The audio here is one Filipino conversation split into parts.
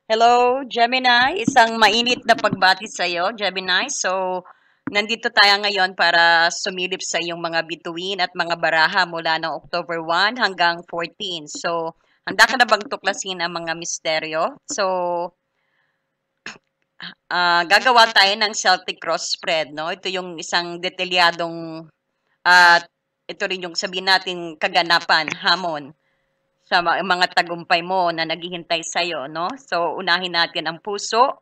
Hello, Gemini. Isang mainit na pagbati sa iyo, Gemini. So, nandito tayo ngayon para sumilip sa iyong mga bituin at mga baraha mula ng October 1 hanggang 14. So, handa ka na bang tuklasin ang mga misteryo? So, gagawa tayo ng Celtic cross spread, no? Ito yung isang detalyadong at ito rin yung sabihin natin kaganapan, hamon sa mga tagumpay mo na naghihintay sa'yo, no? So, unahin natin ang puso,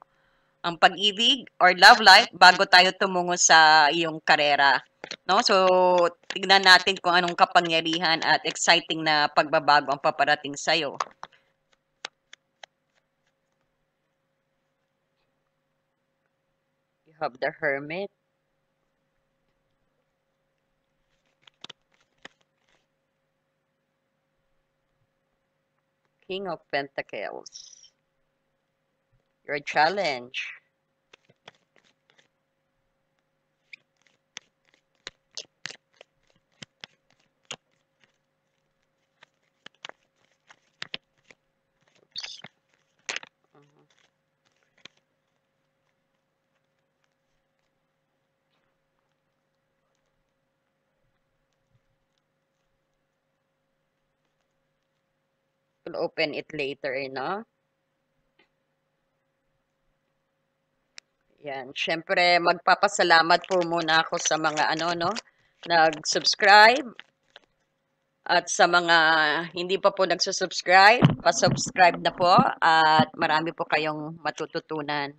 ang pag-ibig or love life bago tayo tumungo sa iyong karera. No? So, tignan natin kung anong kapangyarihan at exciting na pagbabago ang paparating sa'yo. You have the Hermit, King of Pentacles, your challenge, we'll open it later, no? Yan. Siyempre, magpapasalamat po muna ako sa mga no, nag-subscribe. At sa mga hindi pa po nagsusubscribe, pa-subscribe na po at marami po kayong matututunan,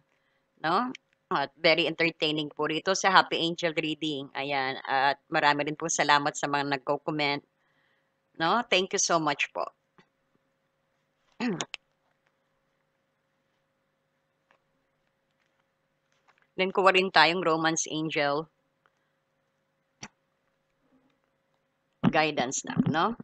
no? At very entertaining po rito sa Happy Angel Reading. Ayan, at marami rin po salamat sa mga nagko-comment, no? Thank you so much po. Then kuha rin tayong Romance Angel guidance na, no?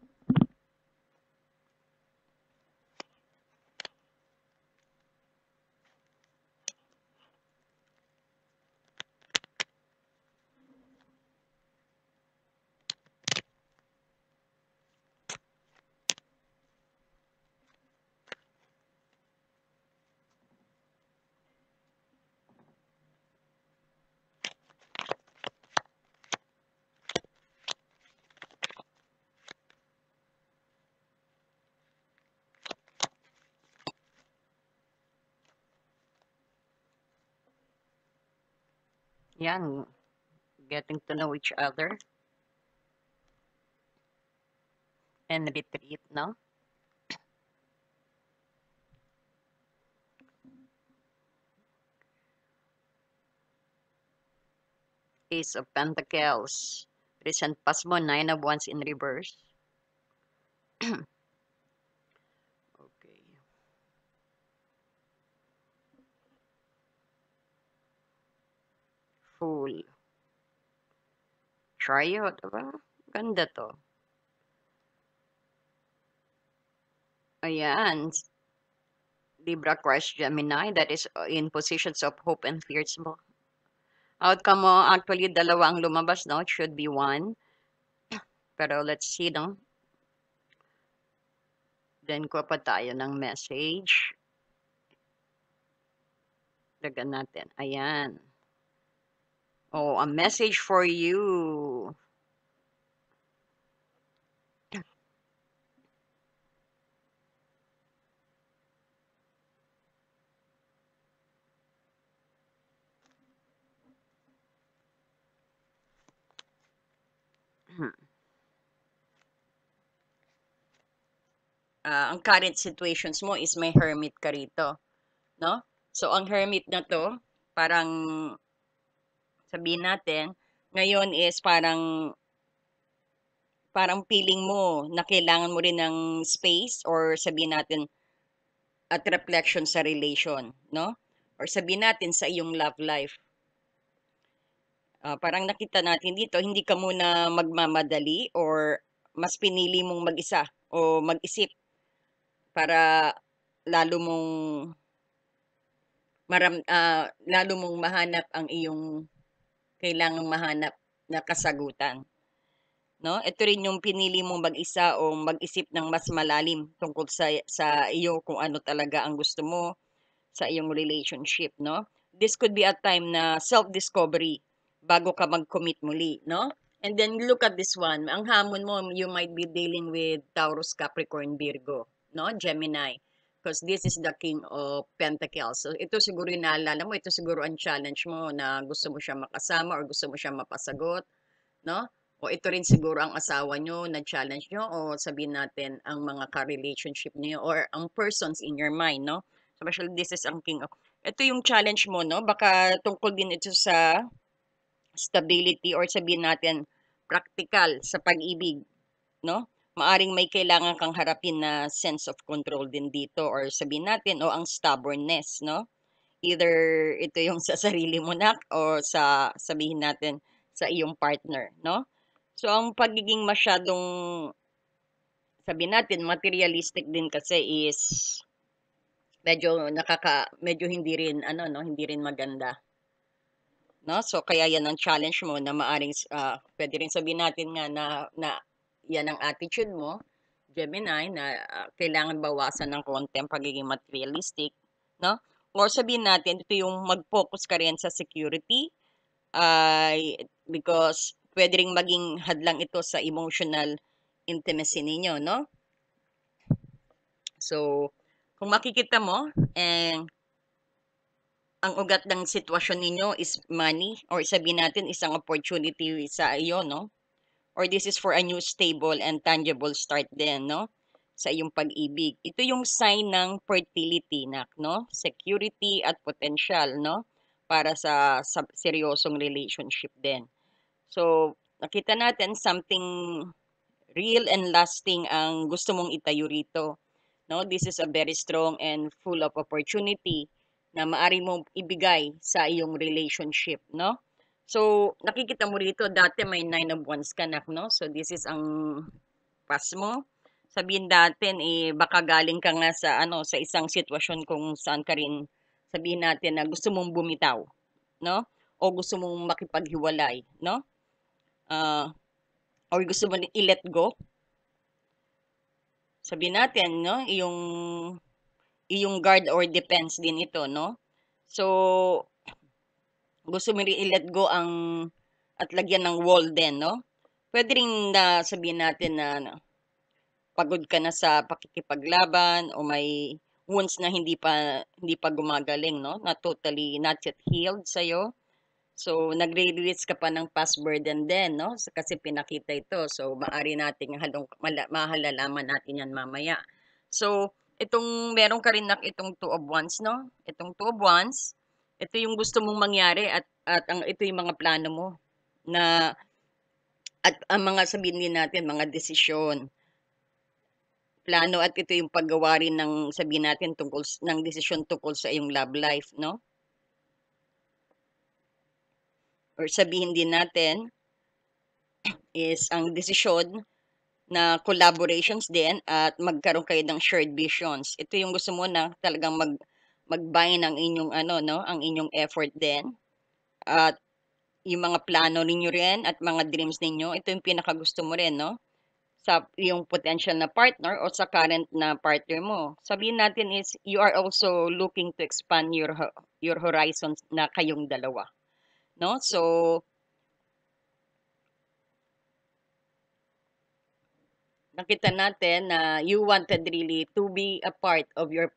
Yan, getting to know each other and retreat, no? Ace of Pentacles. Recent past mo, Nine of Wands in reverse. Okay. Fool. Chariot, diba? Ganda to. Ayan. Libra, Aquarius, Gemini, that is in positions of hope and fears mo. Outcome mo, actually, dalawa ang lumabas, no? It should be one. Pero let's see, no? Then, kuha pa tayo ng message. Dagan natin. Ayan. Oh, a message for you. Ang current situations mo is may hermit ka rito, no? So, ang hermit na to, parang sabihin natin, ngayon is parang feeling mo na kailangan mo rin ng space or sabihin natin at reflection sa relation, no? Or sabihin natin sa iyong love life. Parang nakita natin dito, hindi ka muna magmamadali or mas pinili mong mag-isa o mag-isip para lalo mong lalo mong mahanap ang iyong kailangang mahanap na kasagutan. No? Ito rin yung pinili mong mag-isa o mag-isip ng mas malalim tungkol sa iyo kung ano talaga ang gusto mo. sa iyong relationship, no? This could be a time na self-discovery bago ka mag-commit muli, no? And then look at this one. Ang hamon mo, you might be dealing with Taurus, Capricorn, Virgo, no? Gemini. Because this is the King of Pentacles. So ito siguro yung naalala mo, ito siguro ang challenge mo na gusto mo siya makasama or gusto mo siya mapasagot, no? O ito rin siguro ang asawa nyo na challenge nyo o sabihin natin ang mga ka-relationship niyo or ang persons in your mind, no? So, especially this is ang king of... Ito yung challenge mo, no? Baka tungkol din ito sa stability or sabihin natin practical sa pag-ibig, no? Maaring may kailangan kang harapin na sense of control din dito or sabihin natin o ang stubbornness, no? Either ito yung sa sarili mo na o sa sabihin natin sa iyong partner, no? So, ang pagiging masyadong, sabihin natin, materialistic din kasi is medyo hindi rin, ano, no, hindi rin maganda. No? So, kaya yan ang challenge mo na maaring, pwede rin sabihin natin nga na yan ang attitude mo, Gemini, na kailangan bawasan ng konti ang pagiging materialistic, no? Or sabihin natin, ito yung mag-focus ka rin sa security, because pwede ring maging hadlang ito sa emotional intimacy ninyo, no? So, kung makikita mo, ang ugat ng sitwasyon ninyo is money or sabihin natin isang opportunity sa iyo, no? Or this is for a new stable and tangible start din, no? Sa iyong pag-ibig. Ito yung sign ng fertility, no? Security at potential, no? Para sa seryosong relationship din. So, nakita natin something real and lasting ang gusto mong itayo rito. No, this is a very strong and full of opportunity na maari mong ibigay sa iyong relationship, no? So, nakikita mo rito, dati may 9 of Wands ka, no? So, this is ang past mo. Sabihin natin, baka galing ka nga sa, ano, sa isang sitwasyon kung saan ka rin, sabihin natin na gusto mong bumitaw, no? O gusto mong makipaghiwalay, no? Or gusto mo i-let go. Sabihin natin, no? Iyong guard or defense din ito, no? So, gusto mo rin i-let go at lagyan ng wall din, no? Pwede rin na sabihin natin na pagod ka na sa pakikipaglaban o may wounds na hindi pa gumagaling, no? Na totally not yet healed sa'yo. So, nagre-release ka pa ng past burden din, no? Kasi pinakita ito. So, maari nating mahalalaman natin yan mamaya. So, meron ka rin itong 2 of Wands, no? Itong 2 of Wands, ito yung gusto mong mangyari at ito yung mga plano mo na at ang mga sabihin din natin, mga desisyon, plano at ito yung paggawa rin ng sabihin natin ng desisyon tungkol sa iyong love life, no? Or sabihin din natin is ang desisyon na collaborations din at magkaroon kayo ng shared visions. Ito yung gusto mo na talagang magbind ang inyong ano, no, ang inyong effort din. At yung mga plano ninyo rin at mga dreams ninyo, ito yung pinakagusto mo rin, no? Sa yung potential na partner o sa current na partner mo. Sabihin natin is you are also looking to expand your horizons na kayong dalawa, no? So nakita natin na you wanted really to be a part of your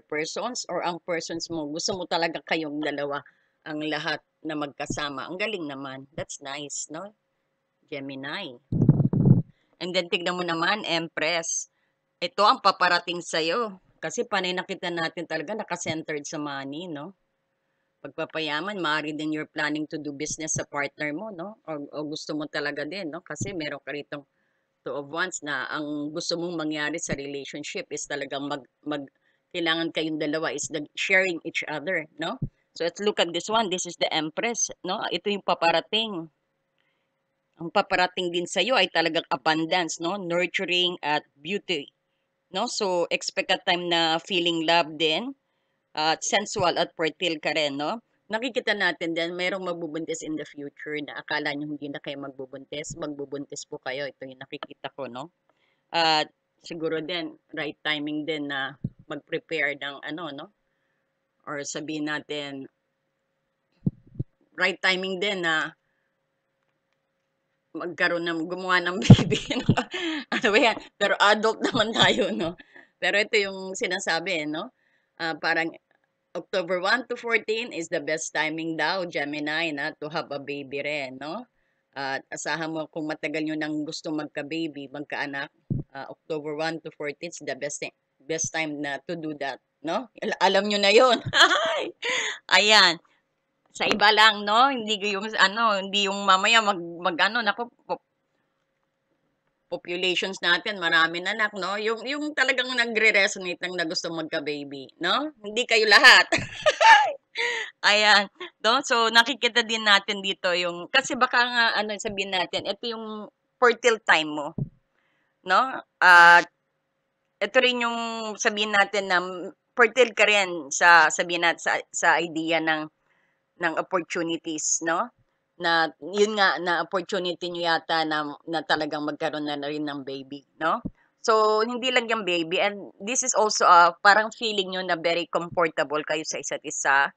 persons or ang persons mo gusto mo talaga kayong dalawa ang lahat na magkasama. Ang galing naman. That's nice, no? Gemini. And then tignan mo naman, Empress. Ito ang paparating sa'yo. Kasi panay nakita natin talaga nakacentered sa money, no? Pagpapayaman, maaari din you're planning to do business sa partner mo, no? O gusto mo talaga din, no? Kasi meron ka rito 2 of Wands na ang gusto mong mangyari sa relationship is talagang kailangan kayong dalawa is sharing each other, no? So let's look at this one. This is the Empress, no? Ito yung paparating. Ang paparating din sa iyo ay talagang abundance, no? Nurturing at beauty, no? So expect a time na feeling love din at sensual at fertile ka rin, no? Nakikita natin din, mayroong magbubuntis in the future na akala nyo hindi na kayo magbubuntis po kayo. Ito yung nakikita ko, no? At siguro din, right timing din na mag-prepare ng ano, no? or sabihin natin right timing din na magkaroon ng gumawa ng baby. Ano ba yan? Pero adult naman tayo, no? Pero ito yung sinasabi, no? Parang October 1 to 14 is the best timing daw, Gemini, na to have a baby rin, no? At asahan mo kung matagal nyo nang gusto magka-baby, magkaanak, October 1 to 14 is the best time na to do that, no? Alam nyo na yon. Ayan. Sa iba lang, no? Hindi yung ano, hindi yung mamaya mag ano, nako, populations natin, marami na anak, no? Yung talagang nagre-resonate ng na gusto magka-baby, no? Hindi kayo lahat. Ayan, no? So nakikita din natin dito yung kasi baka nga ano sabihin natin, ito yung fertile time mo, no? At ito rin yung sabihin natin na fertile ka rin sa sabihin natin sa idea ng opportunities, no? Na yun nga na opportunity niyo yata na talagang magkaroon na rin ng baby, no? So hindi lang yung baby, and this is also parang feeling niyo na very comfortable kayo sa isa't isa.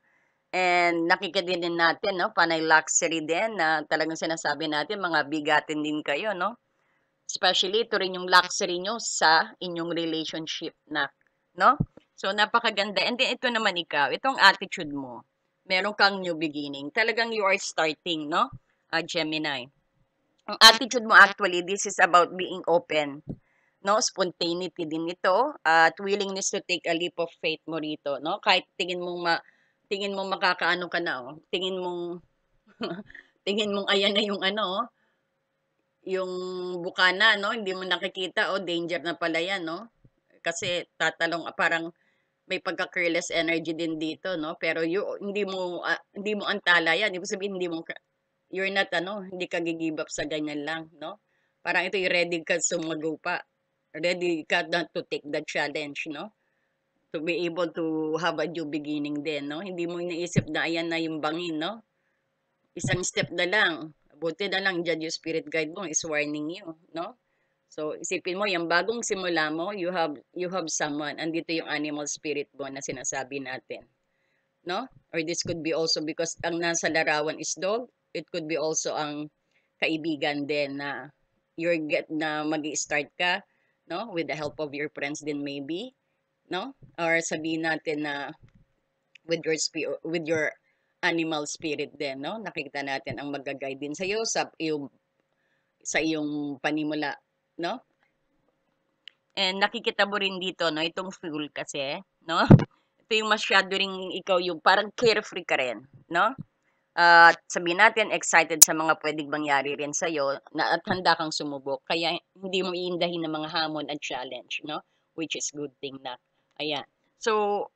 And nakikita din natin, no, panay luxury din na talagang sinasabi natin mga bigatin din kayo, no? Especially ito rin yung luxury nyo sa inyong relationship na, no? So napakaganda. And then ito naman ikaw, itong attitude mo. Meron kang new beginning. Talagang you are starting, no? Gemini. Ang attitude mo actually, this is about being open, no? Spontaneity din ito at willingness to take a leap of faith mo rito, no? Kahit tingin mong makakaano ka na, oh. Tingin mong tingin mong ayan na yung ano, oh, yung bukana, no? Hindi mo nakikita, oh, danger na pala yan, no? Kasi tatalong parang may pagka-careless energy din dito, no? Pero hindi mo antala yan. Ibig sabihin hindi mo you're not ano, hindi ka give up sa ganyan lang, no? Parang ito yung ready ka sumagupa. Ready ka na to take the challenge, no? To be able to have a new beginning din, no? Hindi mo iniisip na ayan na yung bangin, no? Isang step na lang. Buti na lang dyan yung spirit guide mo is warning you, no? So isipin mo, yung bagong simula mo, you have someone. Andito yung animal spirit mo na sinasabi natin, no? Or this could be also because ang nasa larawan is dog. It could be also ang kaibigan din na na magi-start ka, no? With the help of your friends din maybe, no? Or sabihin natin na with your animal spirit din, no? Nakikita natin ang mag-guide din sa iyo sa iyong panimula, no? And nakikita mo rin dito, no, itong fuel kasi, no? Ito yung masyado ring ikaw yung parang carefree ka rin, no? At sabihin natin, excited sa mga pwedeng mangyari rin sa'yo na at handa kang sumubok. Kaya hindi mo iindahin ng mga hamon at challenge, no? Which is good thing na. Ayan. So,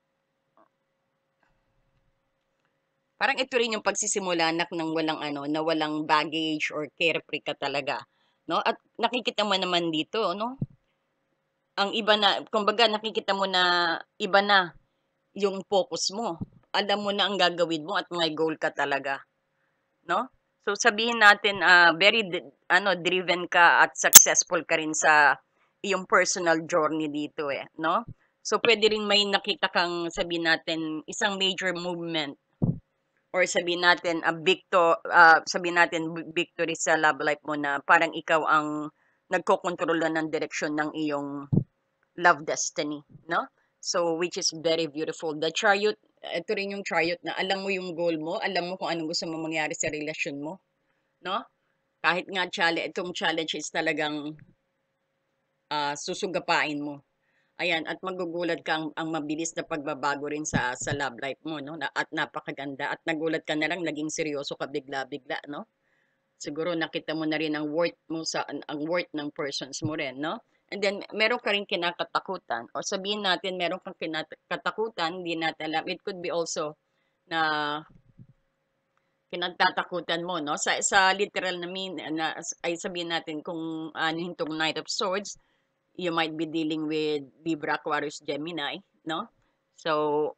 parang ito rin yung pagsisimula anak ng walang ano, na walang baggage or carefree ka talaga, no? At nakikita mo naman dito, no? Ang iba na, kumbaga nakikita mo na iba na yung focus mo. Alam mo na ang gagawin mo at may goal ka talaga, no? So sabihin natin very ano driven ka at successful ka rin sa iyong personal journey dito no? So pwede rin may nakita kang sabihin natin isang major movement or sabihin natin victory sa love life mo na parang ikaw ang nagkokontrol ng direksyon ng iyong love destiny, no? So which is very beautiful. The chariot, ito rin yung chariot na alam mo yung goal mo, alam mo kung anong gusto mo mangyari sa relasyon mo, no? Kahit nga itong challenge is talagang susugapain mo. Ayan, at magugulat ka ang mabilis na pagbabago rin sa love life mo, no? At napakaganda. At nagulat ka na lang, naging seryoso ka bigla-bigla, no? Siguro nakita mo na rin ang worth mo ang worth ng persons mo rin, no? And then meron ka rin kinakatakutan o sabihin natin meron kang kinakatakutan, hindi natin alam. It could be also na kinatatakutan mo, no? Sa literal na ay sabihin natin kung ano itong Knight of Swords, you might be dealing with Libra, Aquarius, Gemini, no? So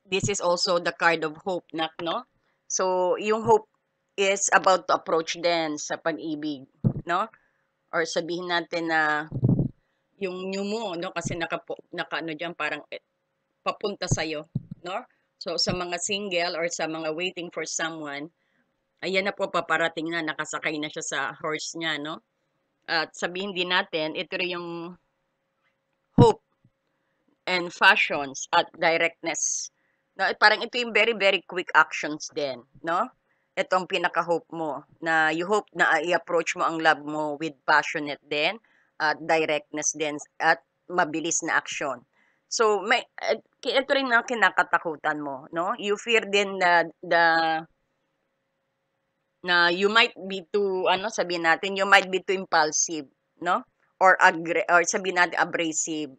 this is also the card of hope, no? So yung hope is about to approach din sa pag-ibig, no? Or sabihin natin na yung new mo, no? Kasi naka ano diyan parang papunta sa iyo, no? So, sa mga single or sa mga waiting for someone, ayan na po, paparating na, nakasakay na siya sa horse niya, no? At sabihin din natin, ito rin yung hope and fashions at directness. No, parang ito yung very, very quick actions din, no? Itong pinaka-hope mo, na you hope na i-approach mo ang love mo with passionate din, at directness din, at mabilis na action. So, ito rin ang kinakatakutan mo, no? You fear din na you might be too, ano, sabihin natin, you might be too impulsive, no? Or sabihin natin abrasive,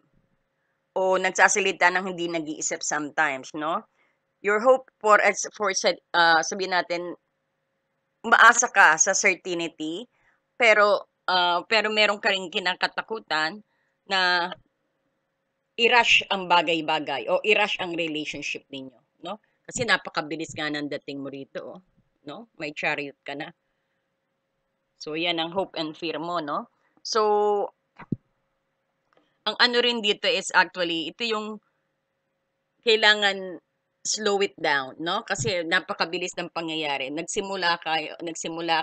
o nagsasalita ng hindi nag-iisip sometimes, no? Your hope sabihin natin, umaasa ka sa certainty, pero meron ka ring kinakatakutan na i-rush ang bagay-bagay o i-rush ang relationship ninyo, no? Kasi napakabilis nga ng dating mo rito, oh, no? May chariot ka na. So, yan ang hope and fear mo, no? So, ang ano rin dito is actually, ito yung kailangan slow it down, no? Kasi napakabilis ng pangyayari. Nagsimula ka,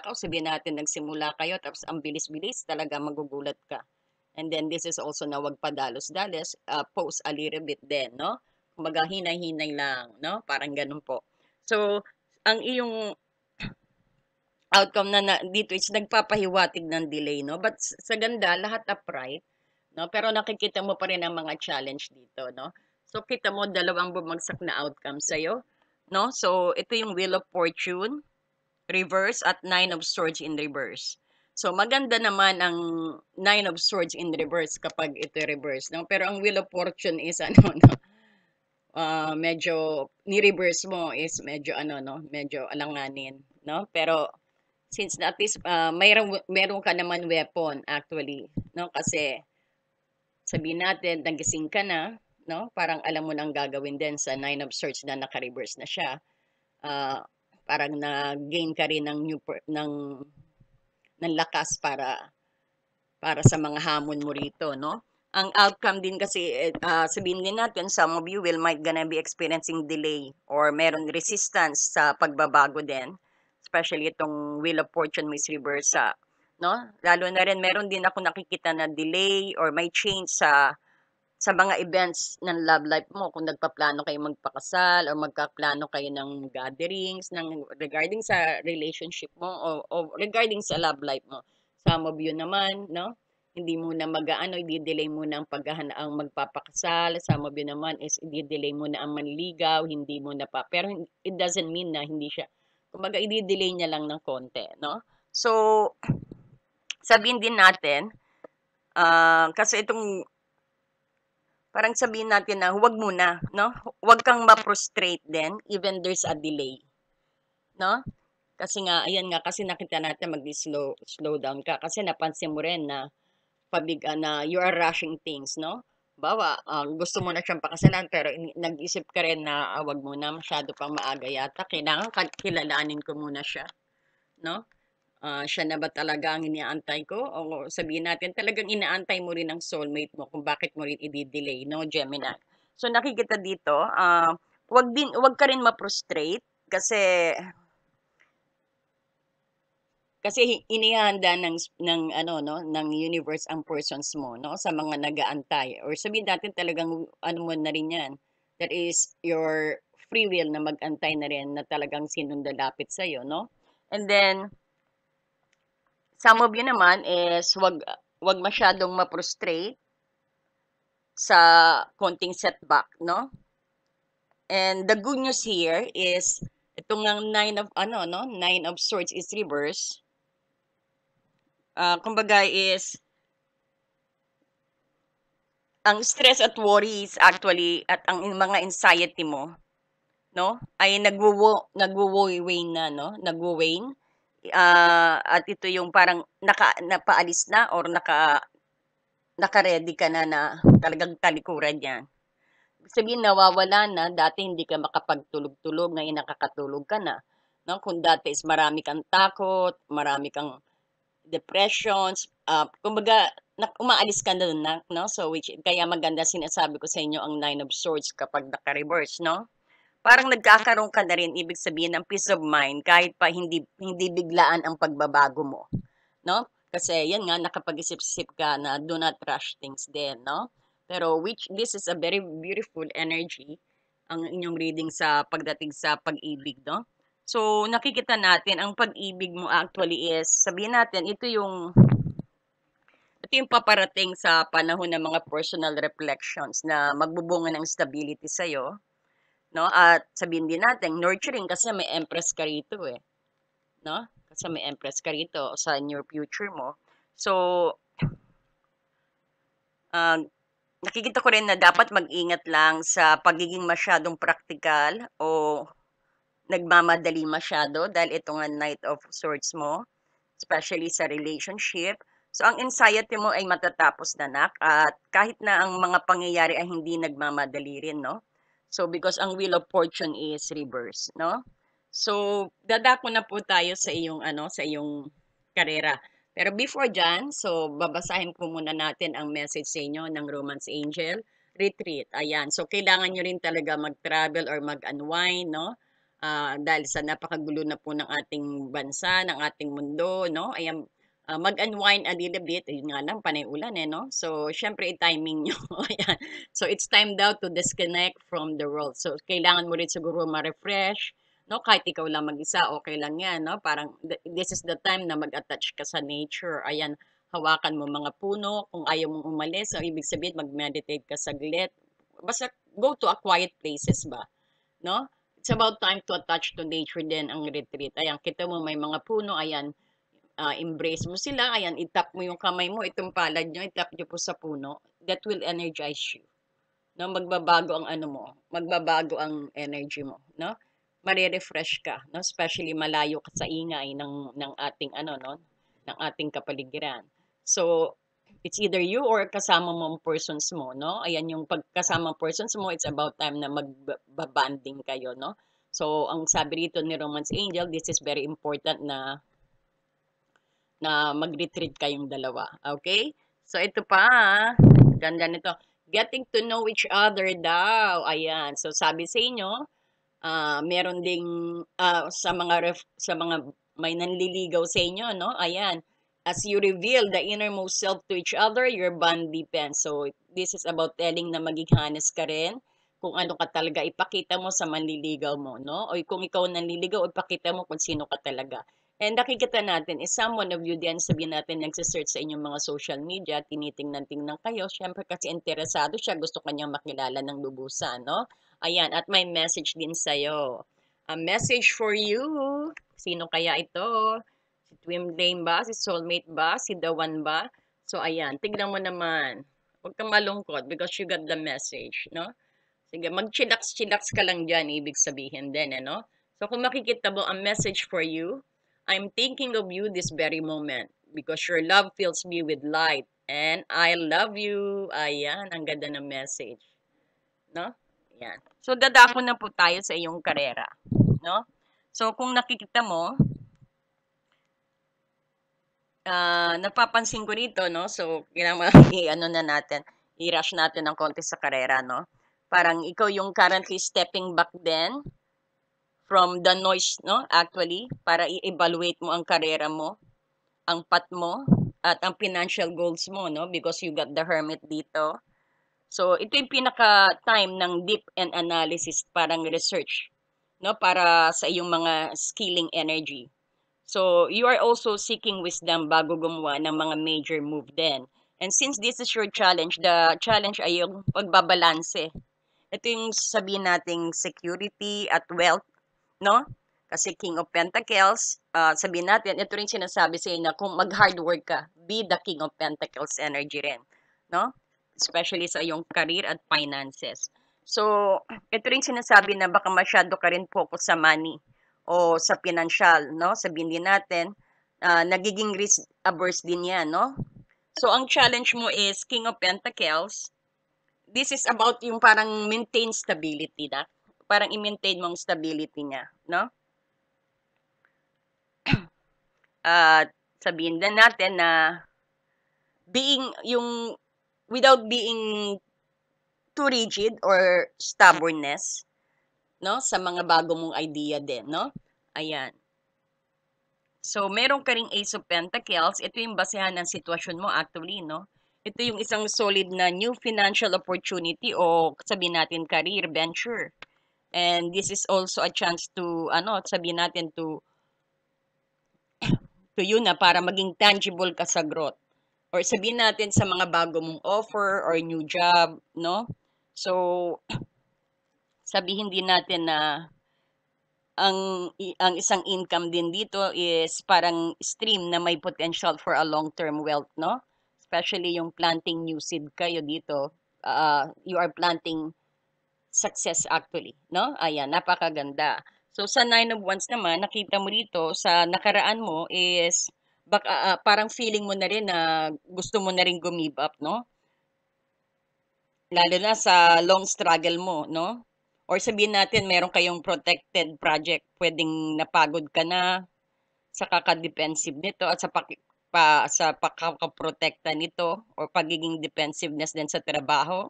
o sabihin natin nagsimula kayo, tapos ang bilis-bilis, talaga magugulat ka. And then this is also na wag padalos-dalos, pause a little bit din, no? Kumbaga hinay-hinay lang, no? Parang ganun po. So, ang iyong outcome na dito is nagpapahiwatig ng delay, no? But sa ganda, lahat upright, no? Pero nakikita mo pa rin ang mga challenge dito, no? So, kita mo dalawang bumagsak na outcome sa'yo, no? So, ito yung Wheel of Fortune, reverse, at Nine of Swords in reverse. So, maganda naman ang Nine of Swords in reverse kapag ito reverse, no? Pero ang Wheel of Fortune is ano, no? Medyo ni-reverse mo is medyo ano, no? Medyo alanganin, no? Pero since at least meron ka naman weapon actually, no? Kasi sabihin natin nagising ka na, no? Parang alam mo nang gagawin din sa Nine of Swords na naka-reverse na siya. Uh, Parang na-gain ka rin ng lakas para sa mga hamon mo rito, no? Ang outcome din kasi, sabihin din natin, some of you might gonna be experiencing delay or meron resistance sa pagbabago din. Especially itong Wheel of Fortune Miss Reversa, no? Lalo na rin, meron din ako nakikita na delay or may change sa mga events ng love life mo. Kung nagpaplano kayo magpakasal or magkaplano kayo ng gatherings regarding sa relationship mo o regarding sa love life mo. Some of you naman, no? Hindi mo na i-delay mo na ang magpapakasal. Some of you naman is i-delay mo na ang manligaw, hindi mo na pa. Pero it doesn't mean na hindi siya. Kumbaga, i-delay niya lang ng konti, no? So, sabihin din natin, kasi itong parang sabihin natin na huwag muna, no? Huwag kang ma-frustrate din even there's a delay, no? Kasi nga, ayan nga, kasi nakita natin slow down ka. Kasi napansin mo rin na na you are rushing things, no? Bawa, gusto mo na siyang pakasalan pero nag-isip ka rin na wag mo na, masyado pang maaga yata. Kailangan kilalanin ko muna siya, no? Siya na ba talaga ang inaantay ko? O sabihin natin, talagang inaantay mo rin ang soulmate mo kung bakit mo rin i-delay, no, Gemini? So, nakikita dito, wag ka rin ma-frustrate kasi inihanda ng ano, no, ng universe ang persons mo, no, sa mga nagaantay. Or sabihin natin talagang ano mo na rin 'yan. That is your free will na mag-antay na rin na talagang sinong lalapit sa iyo, no? And then some of you naman is wag masyadong ma-frustrate sa konting setback, no? And the good news here is itong Nine of Swords is reverse. Kumbaga is ang stress at worries actually at ang mga anxiety mo, no, ay nagwo-wane na, no? Nagwo-wane. At ito yung parang napaalis na or naka-ready ka na talagang talikuran yan. Sabihin nawawala na, dati hindi ka makapagtulog-tulog, ngayon nakakatulog ka na. No? Kung dati is marami kang takot, marami kang depressions, kumbaga umaalis ka na dun, no? So kaya maganda, sinasabi ko sa inyo ang Nine of Swords kapag naka-reverse, no? parang nagkakaroon ka na rin, ibig sabihin, ng peace of mind kahit pa hindi biglaan ang pagbabago mo, no? Kasi yan nga, nakapag-isip-isip ka na do not rush things din, no? Pero this is a very beautiful energy, ang inyong reading sa pagdating sa pag-ibig, no? So, nakikita natin, ang pag-ibig mo actually is, sabihin natin, ito yung paparating sa panahon ng mga personal reflections na magbubunga ng stability sa'yo, no? At sabihin din natin, nurturing kasi may empress ka rito eh, no? Kasi may empress ka rito sa near future mo. So, uh, nakikita ko rin na dapat mag-ingat lang sa pagiging masyadong practical o nagmamadali masyado dahil ito nga Knight of Swords mo, especially sa relationship. So, ang anxiety mo ay matatapos na, nak, at kahit na ang mga pangyayari ay hindi nagmamadali rin, no? So, because ang Wheel of Fortune is reverse, no? So, dadako na po tayo sa iyong karera. Pero before dyan, so, babasahin po muna natin ang message sa inyo ng Romance Angel Retreat. Ayan. So, kailangan nyo rin talaga mag-travel or mag-unwind, no? Dahil sa napakagulo na po ng ating bansa, ng ating mundo, no? Ayan, mag-unwind a little bit. Yun nga lang, panay ulan eh, no? So, syempre, i-timing nyo. Ayan. So, it's time daw to disconnect from the world. So, kailangan mo rin siguro ma-refresh, no? Kahit ikaw lang mag-isa, okay lang yan, no? Parang, this is the time na mag-attach ka sa nature. Ayan, hawakan mo mga puno. Kung ayaw mong umalis, so, ibig sabihin, mag-meditate ka saglit. Basta, go to a quiet places ba? No? It's about time to attach to nature din ang retreat. Ayan, kita mo may mga puno, ayan, embrace mo sila, ayan, itap mo yung kamay mo, itong palad nyo, itap nyo po sa puno. That will energize you. No, magbabago ang ano mo, magbabago ang energy mo, no? Mare-refresh ka, no? Especially malayo ka sa ingay ng ating no, ng ating kapaligiran. So, it's either you or kasama mo ang persons mo, no? Ayan yung pagkasama persons mo, it's about time na magbabanding kayo, no? So, ang sabi rito ni Romance Angel, this is very important na mag-retreat kayong dalawa. Okay? So, ito pa, ganda nito. Getting to know each other daw. Ayan. So, sabi sa inyo, meron ding sa mga may nanliligaw sa inyo, no? Ayan. As you reveal the innermost self to each other, your bond deepens. So, this is about telling na maging honest ka rin kung ano ka talaga, ipakita mo sa manliligaw mo, no? O kung ikaw nanliligaw, ipakita mo kung sino ka talaga. And nakikita natin, is someone of you din, sabihin natin, nagsisearch sa inyong mga social media, tinitingnan-tingnan kayo, syempre kasi interesado siya, gusto kanyang makilala ng lubusan, no? Ayan, at may message din sa'yo. A message for you. Sino kaya ito? Si twin flame ba? Si soulmate ba? Si the one ba? So, ayan, tignan mo naman. Huwag kang malungkot because you got the message, no? Sige, mag-chillax-chillax ka lang dyan, ibig sabihin din, no? So, kung makikita mo, a message for you, I'm thinking of you this very moment because your love fills me with light and I love you. Ayan, ang ganda ng message, no? Ayan. So, dadako na po tayo sa iyong karera, no? So, kung nakikita mo, napapansin ko rito, no? So, kailangan i-ano na natin, i-rush natin ng konti sa karera, no? Parang ikaw yung currently stepping back then from the noise, no? Actually, para i-evaluate mo ang karera mo, ang path mo, at ang financial goals mo, no? Because you got the hermit dito. So, ito yung pinaka-time ng deep and analysis, parang research, no? Para sa iyong mga skilling energy. So, you are also seeking wisdom bago gumawa ng mga major move din. And since this is your challenge, the challenge ay yung pagbabalanse. Ito yung sabihin nating security at wealth, no? Kasi King of Pentacles, sabihin natin, ito rin sinasabi sa na kung mag-hard work ka, be the King of Pentacles energy rin, no? Especially sa iyong career at finances. So, ito rin sinasabi na baka masyado ka rin focus sa money o sa financial, no? Sabihin din natin, nagiging risk averse din yan, no? So, ang challenge mo is King of Pentacles. This is about yung parang maintain stability na. Parang i-maintain mong stability niya, no? Sabihin din natin na without being too rigid or stubbornness, no? Sa mga bago mong idea din, no? Ayan. So, meron ka ring Ace of Pentacles. Ito yung basehan ng sitwasyon mo actually, no? Ito yung isang solid na new financial opportunity o sabihin natin career venture. And this is also a chance to, sabihin natin to yun na para maging tangible ka sa growth. Or sabihin natin sa mga bago mong offer or new job, no? So, sabihin din natin na ang isang income din dito is parang stream na may potential for a long-term wealth, no? Especially yung planting new seed kayo dito. You are planting success actually, no? Ayan, napakaganda. So sa Nine of Wands naman, nakita mo dito sa nakaraan mo is baka parang feeling mo na rin na gusto mo na rin give up, no? Lalo na sa long struggle mo, no? Or sabihin natin meron kayong protected project, pwedeng napagod ka na sa kaka-defensive nito at sa pagkakaprotekta nito or pagiging defensiveness din sa trabaho.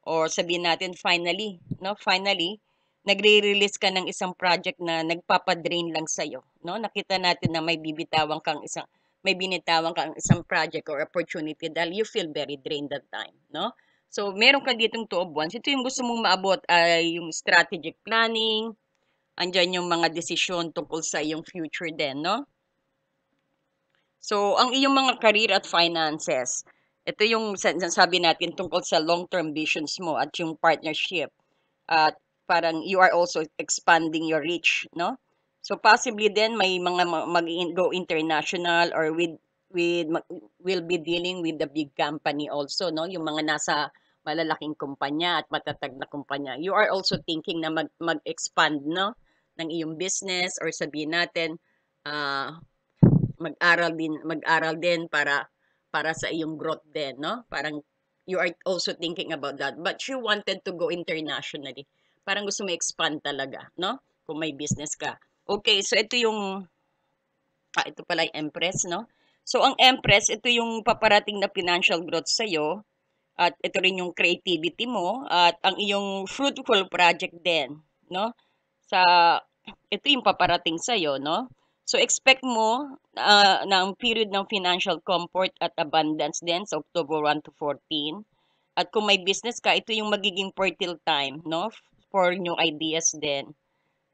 Or sabihin natin finally, no? Finally, nagre-release ka ng isang project na nagpapadrain lang sa'yo, no? Nakita natin na may binitawan kang isang project or opportunity dahil you feel very drained that time, no? So, meron ka ditong Two of Wands. Ito yung gusto mong maabot ay yung strategic planning, andyan yung mga desisyon tungkol sa iyong future din, no? So, ang iyong mga career at finances, ito yung sabi natin tungkol sa long-term visions mo at yung partnership. At parang you are also expanding your reach, no? So, possibly then may mga mag-go international or will be dealing with the big company also, no? Yung mga nasa malalaking kumpanya at matatag na kumpanya. You are also thinking na mag-expand, no? Ng iyong business or sabihin natin, mag-aral din para sa iyong growth din, no? Parang you are also thinking about that. But you wanted to go internationally. Parang gusto mo expand talaga, no? Kung may business ka. Okay, so ito pala yung Empress, no? So, ang Empress, ito yung paparating na financial growth sa'yo. At ito rin yung creativity mo. At ang iyong fruitful project din, no? Sa, ito yung paparating sa'yo, no? So, expect mo na ang period ng financial comfort at abundance din sa October 1 to 14. At kung may business ka, ito yung magiging fertile time, no? For new ideas din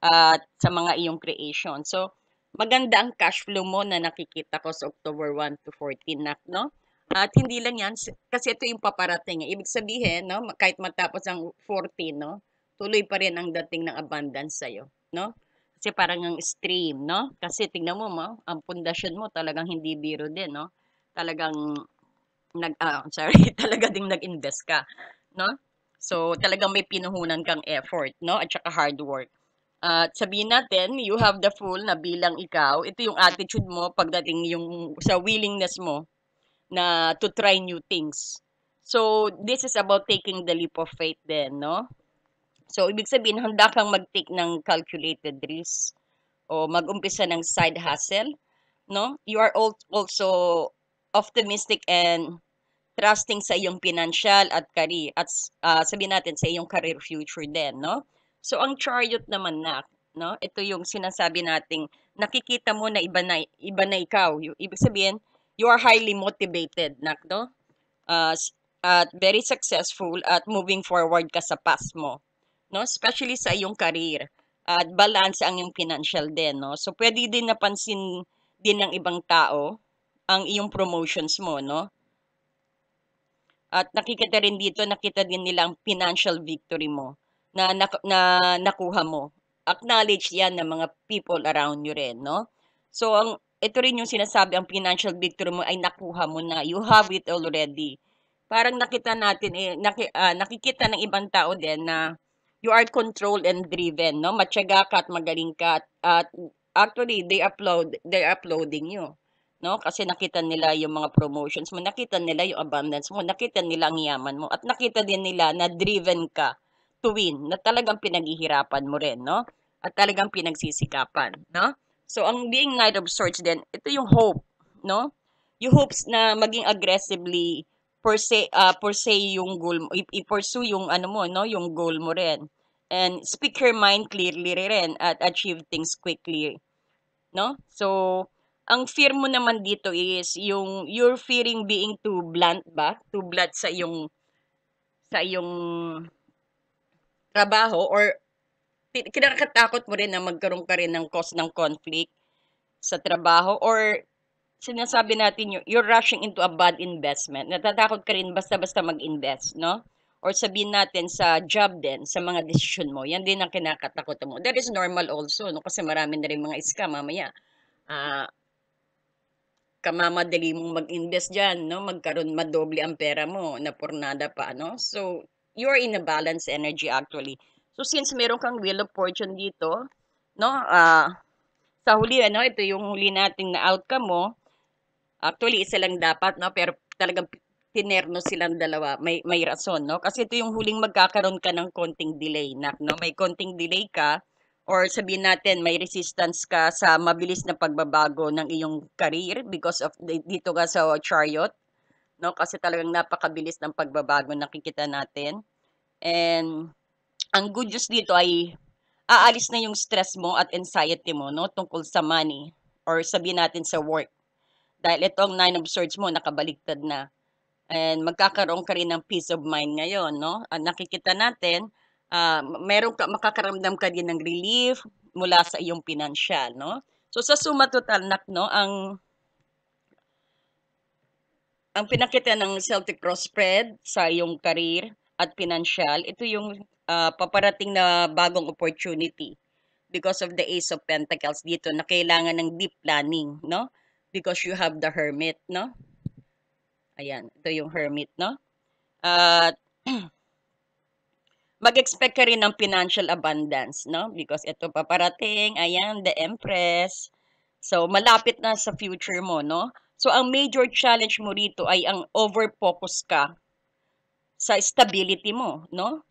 at sa mga iyong creation. So, maganda ang cash flow mo na nakikita ko sa October 1 to 14, no? At hindi lang yan, kasi ito yung paparating. Ibig sabihin, no, kahit matapos ang 14, no, tuloy pa rin ang dating ng abundance sa'yo, no? Kasi parang ang stream, no? Kasi tingnan mo, ang pundasyon mo talagang hindi biro din, no? Talagang sorry, talaga ding nag-invest ka, no? So, talagang may pinuhunan kang effort, no? At saka hard work. At sabihin natin, you have the full na bilang ikaw, ito yung attitude mo pagdating yung sa willingness mo na to try new things. So, this is about taking the leap of faith din, no? So, ibig sabihin, handa kang mag-take ng calculated risk o mag-umpisa ng side hustle, no? You are also optimistic and trusting sa iyong financial at career at sabihin natin sa iyong career future din, no? So ang chariot naman no? Ito yung sinasabi nating nakikita mo na iba na ikaw. Ibig sabihin, you are highly motivated, no? At very successful at moving forward ka sa past mo, no? Especially sa iyong career. At balance ang iyong financial din, no? So pwede din napansin din ng ibang tao ang iyong promotions mo, no? At nakikita rin dito, nakita din nila ang financial victory mo na nakuha mo. Acknowledge yan ng mga people around you rin, no? So, ito rin yung sinasabi, ang financial victory mo ay nakuha mo na. You have it already. Parang nakita natin, nakikita ng ibang tao din na you are controlled and driven, no? Matyaga ka at magaling ka. At actually, they're uploading you. No? Kasi nakita nila yung mga promotions mo, nakita nila yung abundance mo, nakita nila ang yaman mo, at nakita din nila na driven ka to win, na talagang pinaghihirapan mo rin, no? At talagang pinagsisikapan, no? So, ang being Knight of Swords din, ito yung hope, no? Yung hopes na maging aggressively pursue yung goal mo, i-pursue yung ano mo, no? Yung goal mo rin. and speak your mind clearly rin at achieve things quickly, no? So, ang fear mo naman dito is yung you're fearing being too blunt ba? Too blunt sa iyong trabaho or kinakatakot mo rin na magkaroon ka rin ng cause ng conflict sa trabaho or sinasabi natin you're rushing into a bad investment. Natatakot ka rin basta-basta mag-invest, no? Or sabihin natin sa job din, sa mga desisyon mo, yan din ang kinakatakutan mo. That is normal also, no? Kasi marami na rin mga scam mamaya. Ah, kamamadali mong mag-invest dyan, no? Magkaroon madoble ang pera mo na pornada pa, no? So, you're in a balanced energy actually. So, since meron kang wheel of fortune dito, no? Sa huli, ano, ito yung huli nating na outcome mo. Actually, isa lang dapat, no? Pero talagang tinerno silang dalawa. May rason, no? Kasi ito yung huling magkakaroon ka ng konting delay, no? May konting delay ka or sabihin natin may resistance ka sa mabilis na pagbabago ng iyong career because of dito ka sa chariot, no? Kasi talagang napakabilis ng pagbabago nakikita natin. And ang good news dito ay aalis na yung stress mo at anxiety mo, no? Tungkol sa money or sabihin natin sa work. Dahil itong Nine of Swords mo nakabaliktad na. And magkakaroon ka rin ng peace of mind ngayon, no? Nakikita natin, meron ka, makakaramdam ka din ng relief mula sa iyong pinansyal, no? So sa suma total, no, ang pinakita ng Celtic cross spread sa iyong career at pinansyal, ito yung paparating na bagong opportunity because of the Ace of Pentacles dito na kailangan ng deep planning, no? Because you have the Hermit, no? Ayan, ito yung Hermit, no? At mag-expect ka rin ng financial abundance, no? Because ito paparating, ayan, the Empress. So, malapit na sa future mo, no? So, ang major challenge mo rito ay ang over-focus ka sa stability mo, no?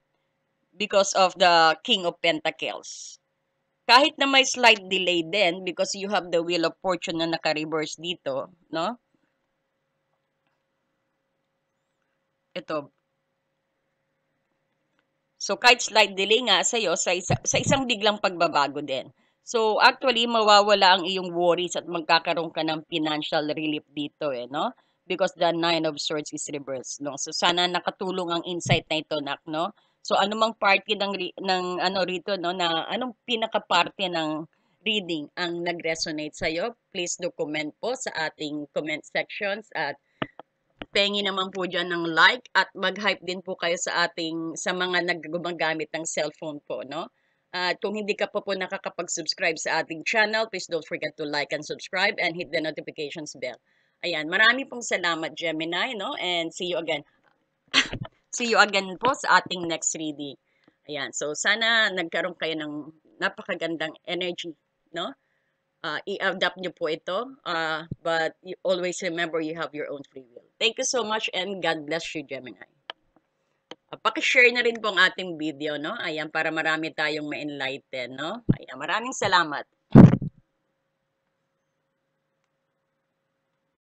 Because of the King of Pentacles. Kahit na may slight delay din because you have the Wheel of Fortune na naka-reverse dito, no? Ito. So, kahit slight delay nga sa'yo, sa isang biglang pagbabago din. So, actually, mawawala ang iyong worries at magkakaroon ka ng financial relief dito, no? Because the Nine of Swords is reversed, no? So, sana nakatulong ang insight na ito, Nak, no? So, anumang party ng ano rito, no, na anong pinaka-parte ng reading ang nag-resonate sa'yo, please do comment po sa ating comment sections at pengi naman po dyan ng like at mag-hype din po kayo sa mga naggumagamit ng cellphone po, no? At kung hindi ka po nakakapag-subscribe sa ating channel, please don't forget to like and subscribe and hit the notifications bell. Ayan, marami pong salamat, Gemini, no? And see you again. See you again po sa ating next reading. Ayan, so sana nagkaroon kayo ng napakagandang energy, no? I-adapt nyo po ito. But you always remember you have your own free will. Thank you so much and God bless you, Gemini. Pakishare na rin po ang ating video, no? Ayan, para marami tayong ma-enlighten, no? Ayan, maraming salamat.